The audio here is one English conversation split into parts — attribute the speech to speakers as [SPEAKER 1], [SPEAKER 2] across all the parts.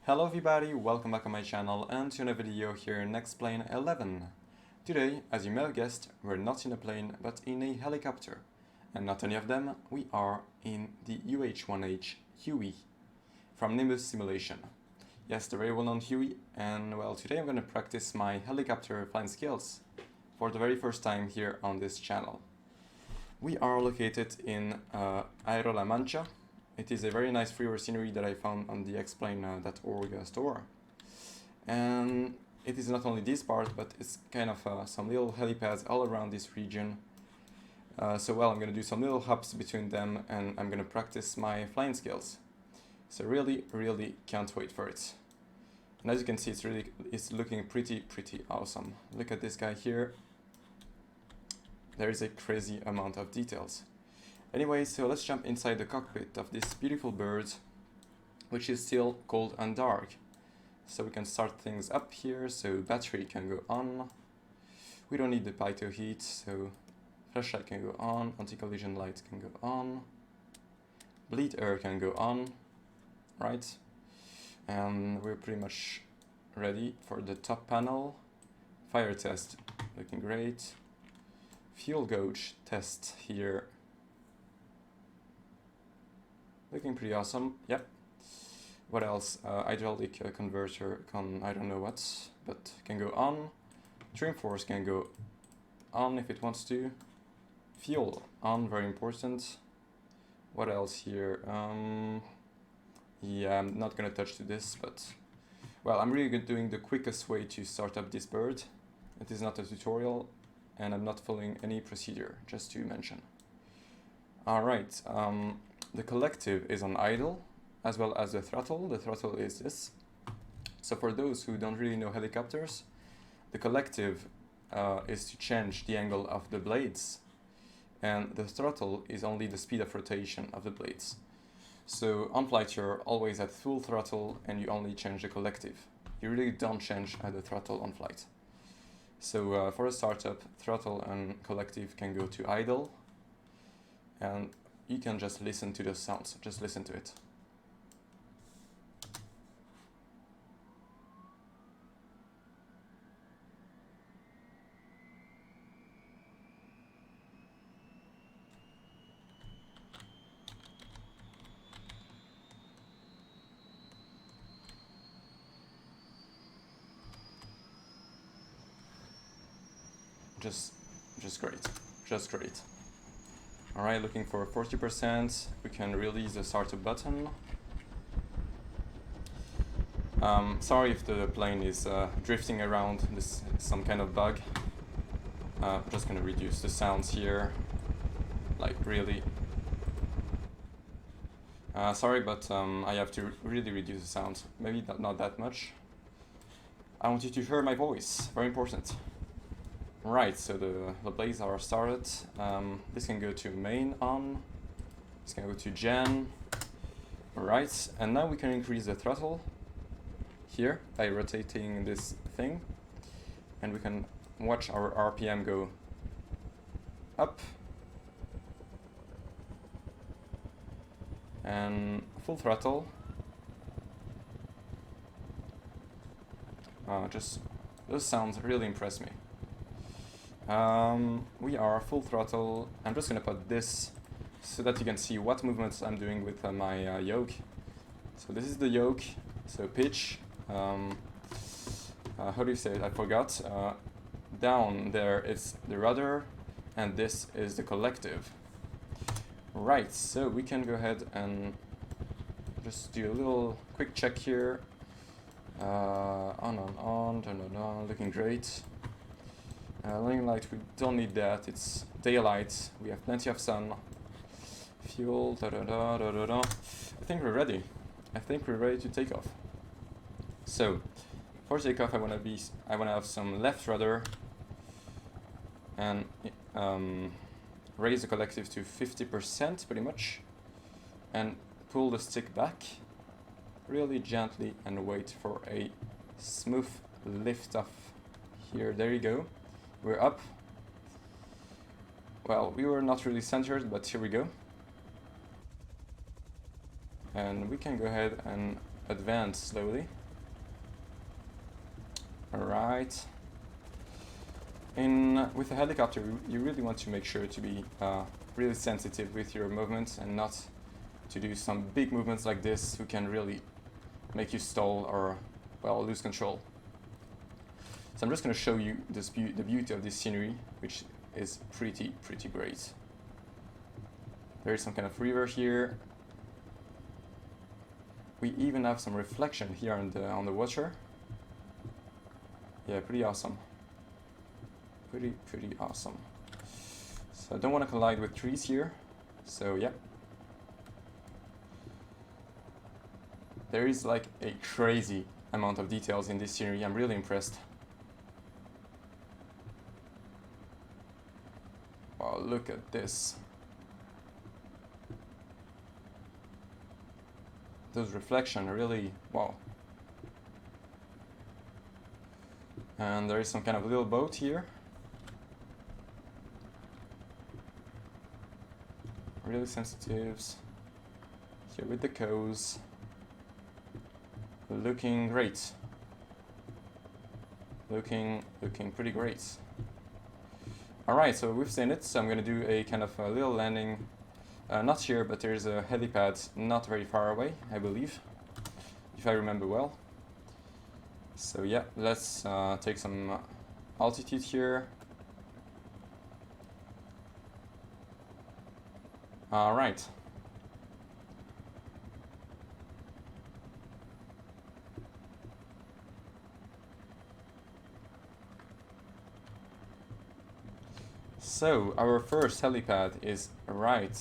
[SPEAKER 1] Hello everybody, welcome back on my channel and to another video here in XP11. Today, as you may have guessed, we're not in a plane but in a helicopter. And not any of them, we are in the UH-1 Huey from Nimbus simulation. Yes, the very well-known Huey, and well, today I'm going to practice my helicopter flying skills for the very first time here on this channel. We are located in Aero la Mancha. It is a very nice freeware scenery that I found on the explain.org store. And it is not only this part, but it's kind of some little helipads all around this region. So I'm going to do some little hops between them and I'm going to practice my flying skills. So really can't wait for it. And as you can see, it's looking pretty awesome. Look at this guy here. There is a crazy amount of details. Anyway, so let's jump inside the cockpit of this beautiful bird, which is still cold and dark. So we can start things up here, so battery can go on. We don't need the pitot heat, so flashlight can go on, anti-collision light can go on. Bleed air can go on, right? And we're pretty much ready for the top panel. Fire test, looking great. Fuel gauge test here. Looking pretty awesome, yep. What else? Hydraulic converter I don't know what, but can go on. Trim force can go on if it wants to. Fuel on, very important. What else here? Yeah, I'm not gonna touch to this, but well, I'm really doing the quickest way to start up this bird. It is not a tutorial, and I'm not following any procedure, just to mention. Alright, the collective is on idle, as well as the throttle. The throttle is this. So for those who don't really know helicopters, the collective is to change the angle of the blades, and the throttle is only the speed of rotation of the blades. So on flight you're always at full throttle and you only change the collective. You really don't change the throttle on flight. So for a startup, throttle and collective can go to idle, and you can just listen to the sounds, just listen to it. Just great. Alright, looking for 40%, we can release the startup button. Sorry if the plane is drifting around, this is some kind of bug. I'm just gonna reduce the sounds here, like really. Sorry, but I have to really reduce the sound, maybe not that much. I want you to hear my voice, very important. Right, so the blades are started. This can go to main on, this can go to gen. Right, and now we can increase the throttle here by rotating this thing, and we can watch our RPM go up, and full throttle. Just those sounds really impress me. We are full throttle. I'm just gonna put this so that you can see what movements I'm doing with my yoke. So this is the yoke, so pitch, how do you say it? I forgot. Down there is the rudder, and this is the collective. Right, so we can go ahead and just do a little quick check here. On, turn it on, looking great. Landing light, we don't need that, it's daylight, we have plenty of sun. Fuel, I think we're ready. I think we're ready to take off. So, for takeoff I wanna have some left rudder and raise the collective to 50% pretty much, and pull the stick back really gently and wait for a smooth lift off here. There you go. We're up. Well, we were not really centered, but here we go. And we can go ahead and advance slowly. Alright. With a helicopter, you really want to make sure to be really sensitive with your movements and not to do some big movements like this who can really make you stall or, well, lose control. So I'm just going to show you this the beauty of this scenery, which is pretty great. There is some kind of river here. We even have some reflection here on the water. Yeah, pretty awesome. Pretty awesome. So I don't want to collide with trees here. So yeah. There is like a crazy amount of details in this scenery. I'm really impressed. Wow, look at this. Those reflection really, wow. And there is some kind of little boat here. Really sensitives. Here with the cows. Looking great. Looking pretty great. Alright, so we've seen it, so I'm gonna do a kind of a little landing. Not here, but there's a helipad not very far away, I believe, if I remember well. So yeah, let's take some altitude here. Alright. So our first helipad is right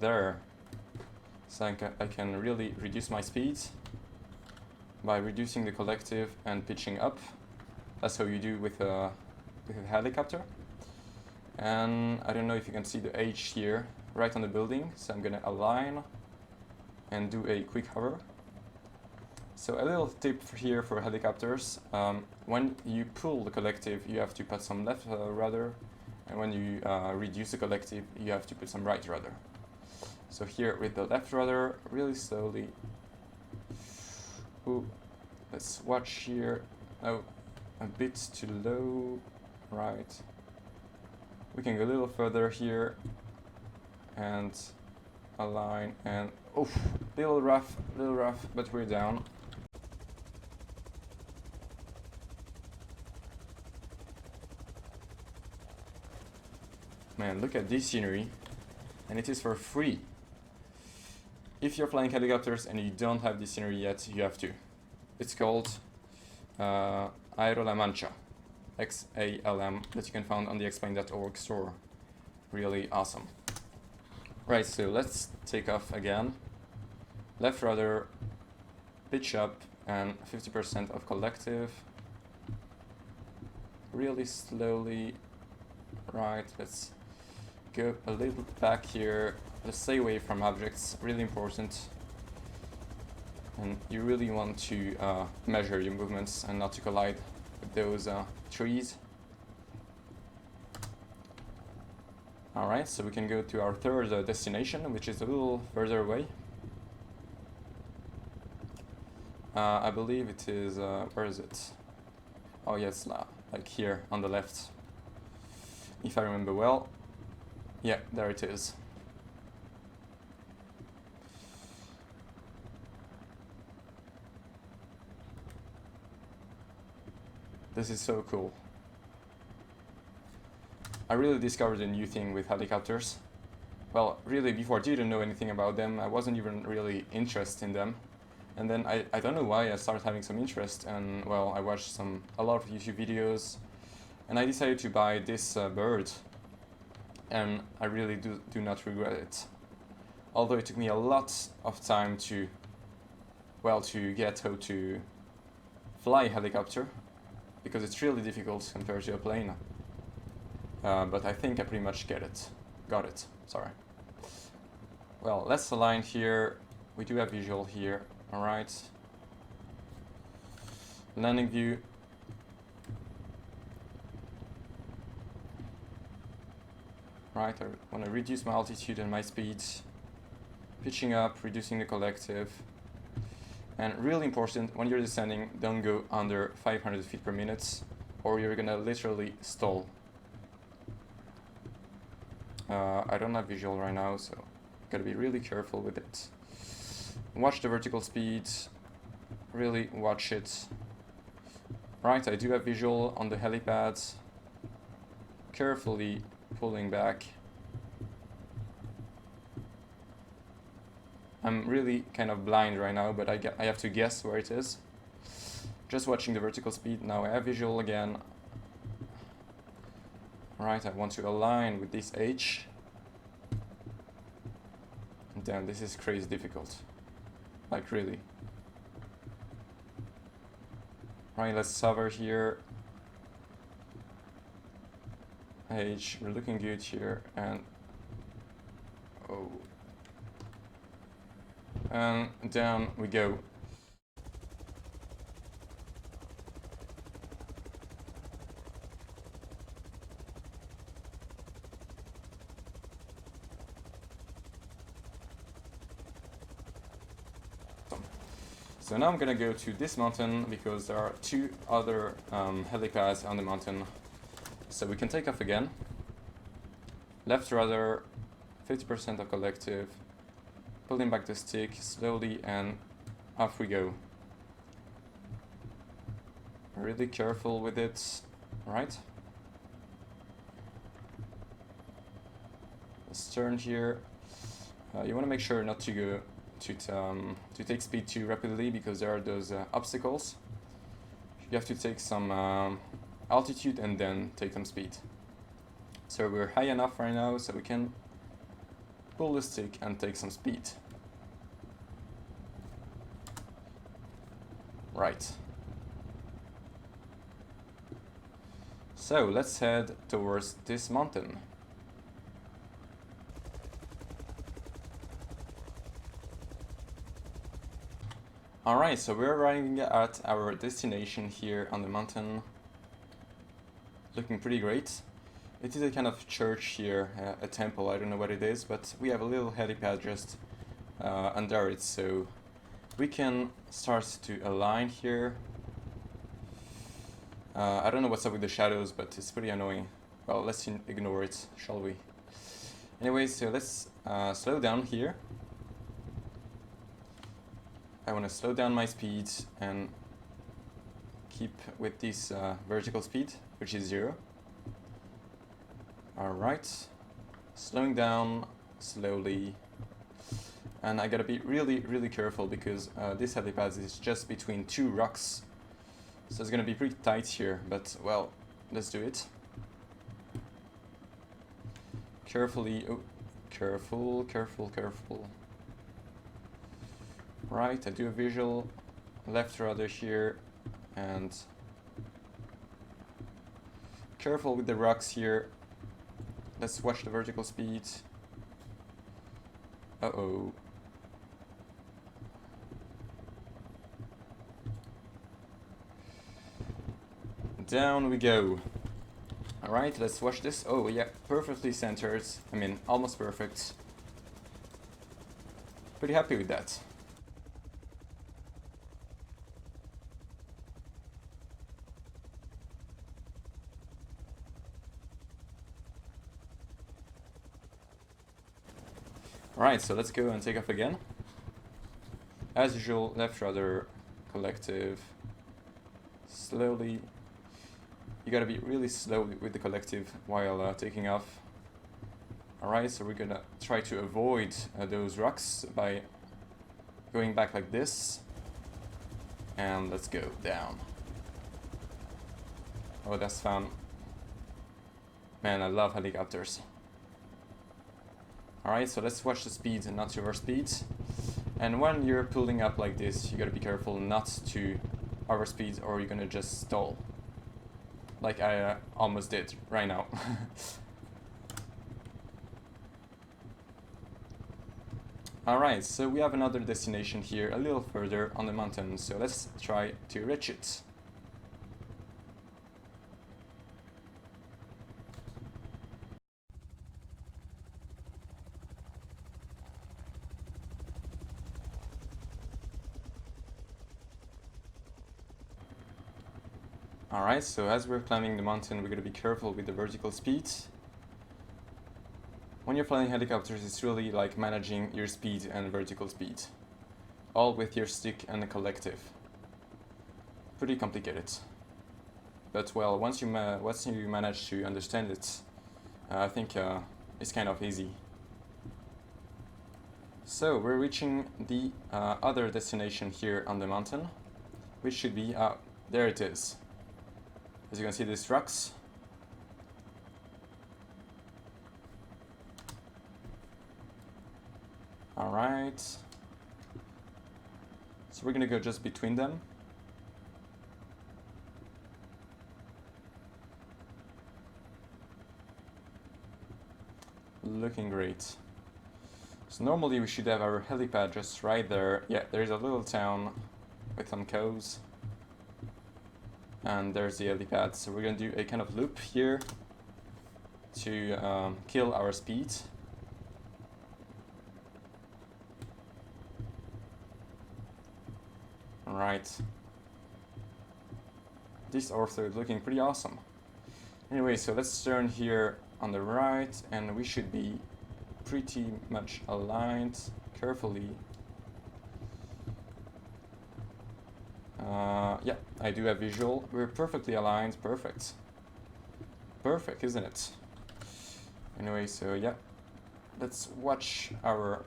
[SPEAKER 1] there. So I can really reduce my speed by reducing the collective and pitching up. That's how you do with a helicopter. And I don't know if you can see the H here, right on the building. So I'm gonna align and do a quick hover. So a little tip here for helicopters. When you pull the collective, you have to put some left rudder. And when you reduce the collective, you have to put some right rudder. So here with the left rudder, really slowly. Ooh, let's watch here. Oh, a bit too low. Right. We can go a little further here and align and oof, little rough, but we're down. Man, look at this scenery, and it is for free. If you're flying helicopters and you don't have this scenery yet, you have to. It's called Aero la Mancha, XALM, that you can find on the explain.org store. Really awesome. Right, so let's take off again. Left rudder, pitch up, and 50% of collective. Really slowly. Right, let's go a little back here. Let's stay away from objects, really important. And you really want to measure your movements and not to collide with those trees. Alright, so we can go to our third destination, which is a little further away. I believe it is, where is it? Oh yes, like here on the left. If I remember well. Yeah, there it is. This is so cool. I really discovered a new thing with helicopters. Well, really before I didn't know anything about them. I wasn't even really interested in them. And then I don't know why I started having some interest, and well, I watched a lot of YouTube videos, and I decided to buy this bird, and I really do not regret it. Although it took me a lot of time to get how to fly a helicopter, because it's really difficult compared to a plane. But I think I pretty much got it, sorry. Well, let's align here. We do have visual here, alright. Landing view. Right, I want to reduce my altitude and my speed. Pitching up, reducing the collective. And really important, when you're descending, don't go under 500 feet per minute, or you're gonna literally stall. I don't have visual right now, so gotta be really careful with it. Watch the vertical speed, really watch it. Right, I do have visual on the helipad. Carefully pulling back. I'm really kind of blind right now, but I have to guess where it is. Just watching the vertical speed. Now I have visual again. Right, I want to align with this H. And then this is crazy difficult. Like really. Right, let's hover here. H, we're looking good here, and oh. And down we go. So now I'm gonna go to this mountain because there are two other helipads on the mountain. So we can take off again. Left rudder, 50% of collective. Pulling back the stick slowly and off we go. Really careful with it, right? Let's turn here. You want to make sure not to go to take speed too rapidly because there are those obstacles. You have to take some altitude and then take some speed. So we're high enough right now so we can pull the stick and take some speed. Right. So let's head towards this mountain. Alright, so we're arriving at our destination here on the mountain. Looking pretty great. It is a kind of church here, a temple, I don't know what it is, but we have a little helipad just under it, so we can start to align here. I don't know what's up with the shadows, but it's pretty annoying. Well, let's ignore it, shall we? Anyway, so let's slow down here. I want to slow down my speed and keep with this vertical speed, which is 0. Alright, slowing down slowly. And I gotta be really careful because this helipad is just between two rocks. So it's gonna be pretty tight here, but well, let's do it. Carefully, oh, careful. Right, I do a visual, left rudder here, and careful with the rocks here. Let's watch the vertical speed. Uh-oh. Down we go. Alright, let's watch this. Oh yeah, perfectly centered. I mean, almost perfect. Pretty happy with that. Alright, so let's go and take off again. As usual, left rudder, collective. Slowly. You gotta be really slow with the collective while taking off. Alright, so we're gonna try to avoid those rocks by going back like this. And let's go down. Oh, that's fun. Man, I love helicopters. Alright, so let's watch the speed and not to overspeed. And when you're pulling up like this, you gotta be careful not to overspeed or you're gonna just stall. Like I almost did right now. Alright, so we have another destination here a little further on the mountain, so let's try to reach it. Alright, so as we're climbing the mountain, we're going to be careful with the vertical speed. When you're flying helicopters, it's really like managing your speed and vertical speed, all with your stick and the collective. Pretty complicated. But well, once you manage to understand it, I think it's kind of easy. So we're reaching the other destination here on the mountain, which should be, there it is. As you can see, these rocks. Alright. So we're gonna go just between them. Looking great. So normally we should have our helipad just right there. Yeah, there's a little town with some cows. And there's the helipad. So we're gonna do a kind of loop here to kill our speed. Right. This Ortho is looking pretty awesome. Anyway, so let's turn here on the right, and we should be pretty much aligned carefully. Yeah, I do have visual. We're perfectly aligned. Perfect. Perfect, isn't it? Anyway, so yeah, let's watch our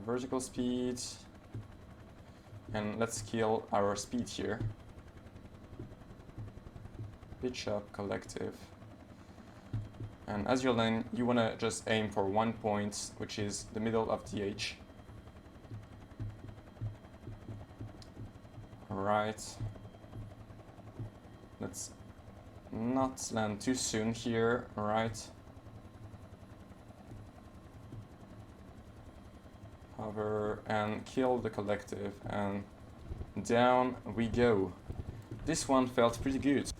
[SPEAKER 1] vertical speed, and let's kill our speed here. Pitch up, collective. And as you're landing, you want to just aim for 1 point, which is the middle of the H. Alright. Let's not land too soon here, alright. Hover and kill the collective, and down we go. This one felt pretty good.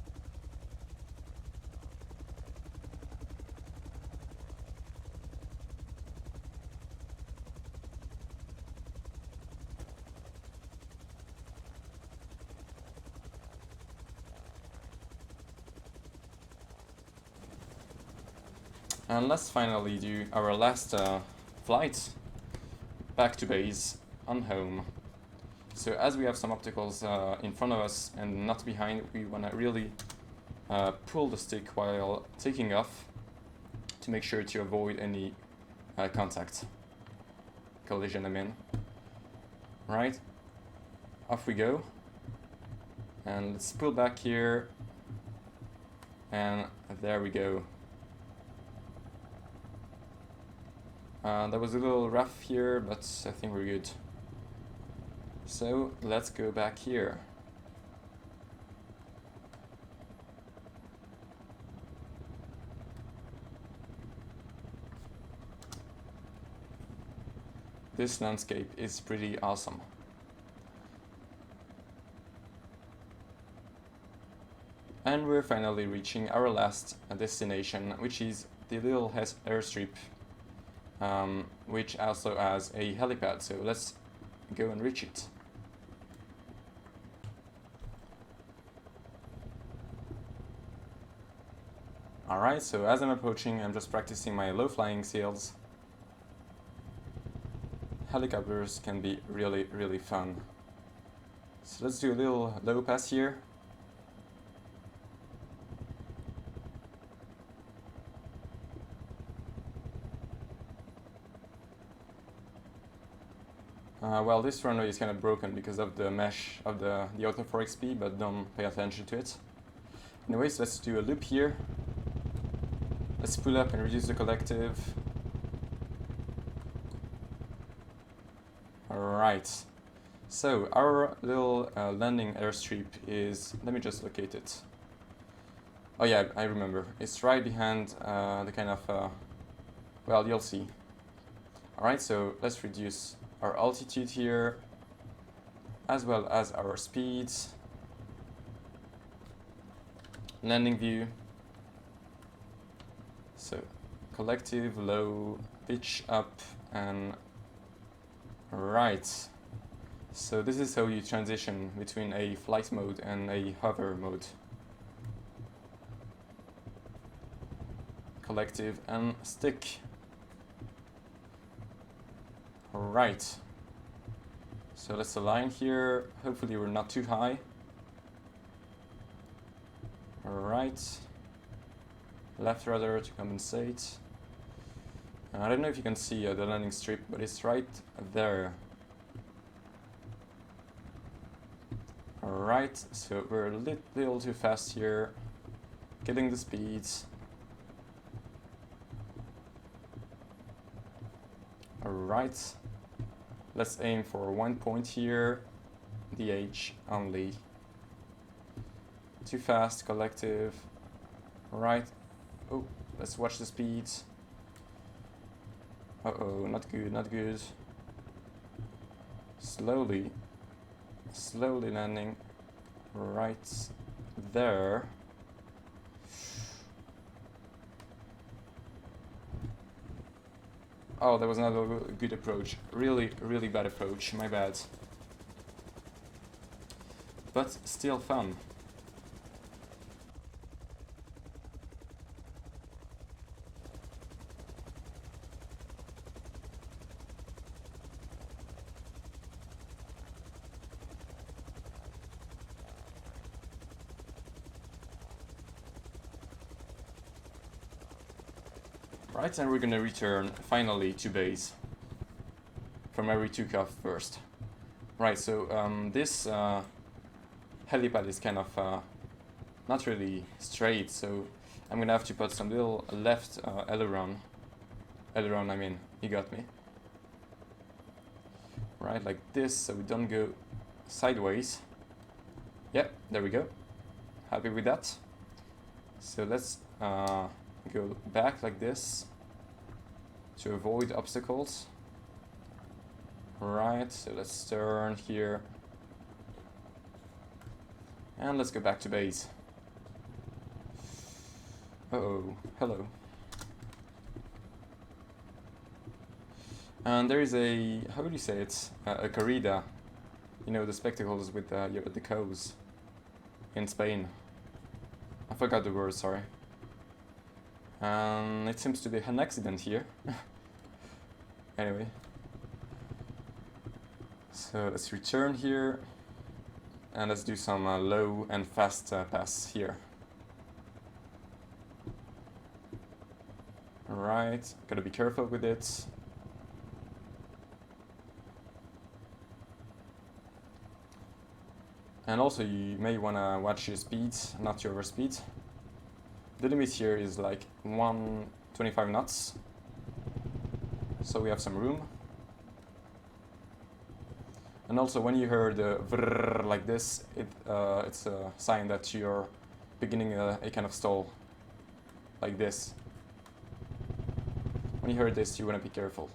[SPEAKER 1] And let's finally do our last flight back to base on home. So as we have some obstacles in front of us and not behind, we want to really pull the stick while taking off to make sure to avoid any contact. Collision, I mean. Right, off we go. And let's pull back here. And there we go. That was a little rough here, but I think we're good. So let's go back here. This landscape is pretty awesome. And we're finally reaching our last destination, which is the little airstrip, which also has a helipad. So let's go and reach it. Alright, so as I'm approaching, I'm just practicing my low flying skills. Helicopters can be really, really fun. So let's do a little low pass here. Well, this runway is kind of broken because of the mesh of the Ortho4xp, but don't pay attention to it. Anyways, let's do a loop here. Let's pull up and reduce the collective. Alright. So, our little landing airstrip is... Let me just locate it. Oh yeah, I remember. It's right behind the kind of... well, you'll see. Alright, so let's reduce our altitude here, as well as our speeds. Landing view. So, collective, low, pitch up, and right. So this is how you transition between a flight mode and a hover mode. Collective and stick. Alright. So let's align here. Hopefully we're not too high. Alright. Left rudder to compensate. I don't know if you can see the landing strip, but it's right there. Alright, so we're a little too fast here. Getting the speeds. Alright. Let's aim for 1 point here. DH only. Too fast, collective. Alright. Oh, let's watch the speeds. Uh-oh, not good, not good. Slowly landing right there. Oh, that was not a good approach. Really bad approach, my bad. But still fun. Right, and we're gonna return finally to base from where we took off first. Right, so this helipad is kind of not really straight, so I'm gonna have to put some little left aileron, I mean, you got me. Right, like this, so we don't go sideways. Yep, there we go. Happy with that. So let's go back like this to avoid obstacles. Right, so let's turn here. And let's go back to base. Uh-oh, hello. And there is a, how would you say it? A corrida. You know, the spectacles with the cows in Spain. I forgot the word, sorry. It seems to be an accident here. Anyway. So let's return here. And let's do some low and fast pass here. Alright, gotta be careful with it. And also you may wanna watch your speed, not your overspeed. The limit here is like 125 knots, so we have some room. And also when you hear the vrrr like this, it's a sign that you're beginning a kind of stall, like this. When you hear this, you want to be careful.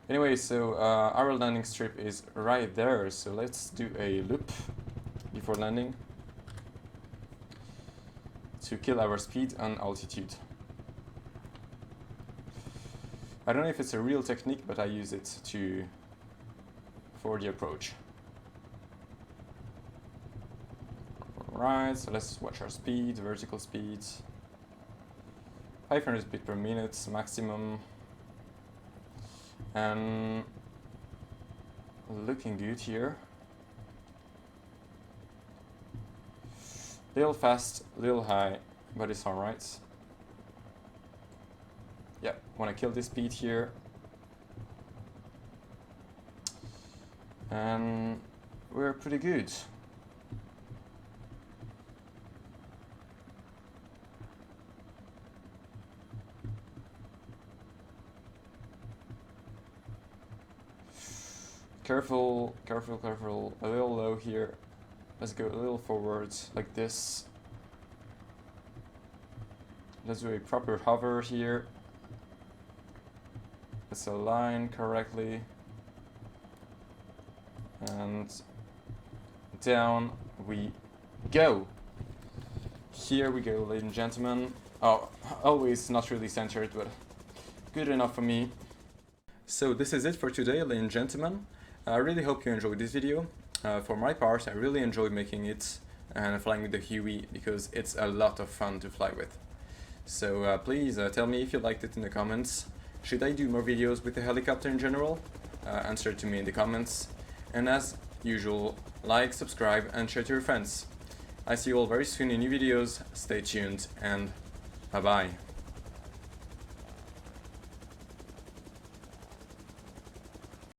[SPEAKER 1] Anyway, so our landing strip is right there, so let's do a loop before landing to kill our speed and altitude. I don't know if it's a real technique, but I use it for the approach. Right, so let's watch our speed, vertical speed. 500 bits per minute maximum. And looking good here. Little fast, little high, but it's alright. Yeah, wanna kill this speed here. And we're pretty good. Careful, careful, careful. A little low here. Let's go a little forwards, like this. Let's do a proper hover here. Let's align correctly. And down we go. Here we go, ladies and gentlemen. Oh, always not really centered, but good enough for me. So this is it for today, ladies and gentlemen. I really hope you enjoyed this video. For my part, I really enjoyed making it and flying with the Huey because it's a lot of fun to fly with. So please tell me if you liked it in the comments. Should I do more videos with the helicopter in general? Answer to me in the comments. And as usual, like, subscribe and share to your friends. I see you all very soon in new videos. Stay tuned and bye bye.